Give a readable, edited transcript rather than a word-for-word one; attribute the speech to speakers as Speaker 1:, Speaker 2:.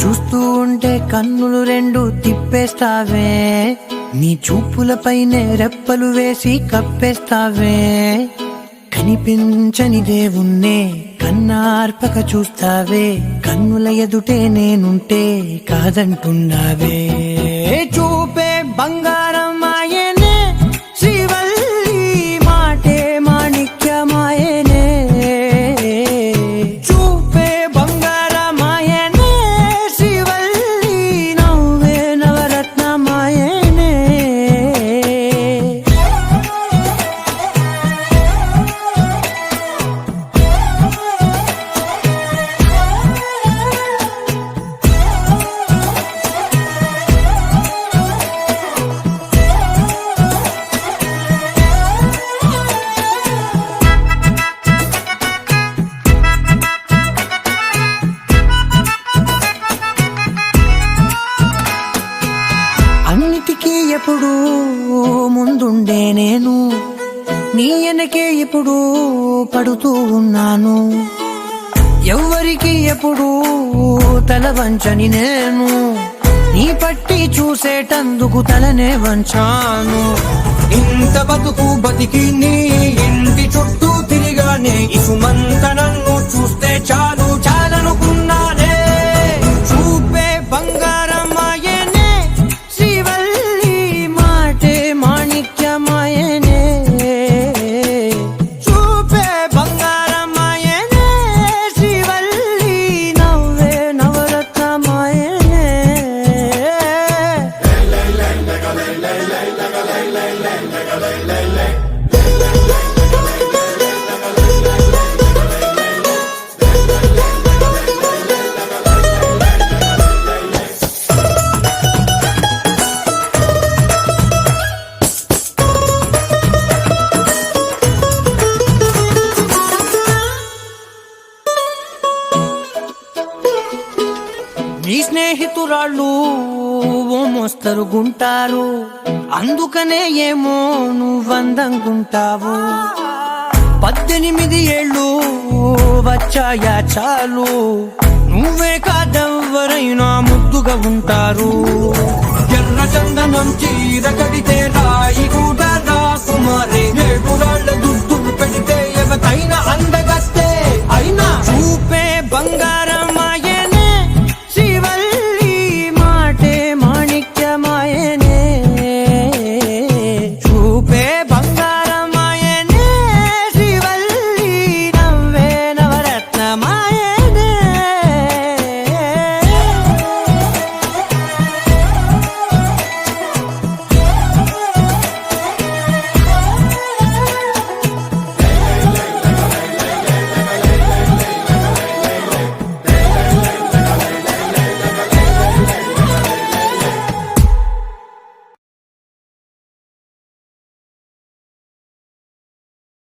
Speaker 1: చూస్తూ ఉంటే కన్నులు రెండు తిప్పేస్తావే, నీ చూపులపైనే రెప్పలు వేసి కప్పేస్తావే. కనిపించని దేవుణ్ణే కన్నార్పక చూస్తావే, కన్నుల ఎదుటే నేనుంటే కాదంటున్నావే. చూపే బంగారం ఆయనే, శ్రీవల్లి మాటే మాణిక్యమాయనే. చూపే బంగారం ఆయనే, శ్రీవల్లి నవ్వే నవరత్నమాయనే. అన్నిటికీ ఎప్పుడు ముందుండే నేను, నీ వెనకే ఎప్పుడు పడుతూ ఉన్నాను. ఎవ్వరికి ఎప్పుడు తల వంచని నేను, నీ పట్టి చూసేటందుకు తలనే వంచాను.
Speaker 2: ఇంత బతుకు బతికి నీ ఇంటి చుట్టూ తిరిగానే, ఇసుమంత నన్ను చూస్తే చాలు చాలనుకున్నానే.
Speaker 1: చూపే బంగారం ఆయనే, శ్రీవల్లి మాటే మాణిక్యమాయనే. చూపే బంగారం ఆయనే, శ్రీవల్లి నవ్వే నవరత్నమాయనే. నీ స్నేహితురాళ్ళు ఓ మోస్తరు గుంటారు, అందుకనే ఏమో నువ్వందంగుంటావు. 18 ఏళ్ళు వచ్చాయా చాలు, నువ్వే కాదెవ్వరైనా ముద్దుగా ఉంటారు.
Speaker 2: ఎర్ర చందనం చీర కడితే రాయి కూడా రాకుమారే, నేడు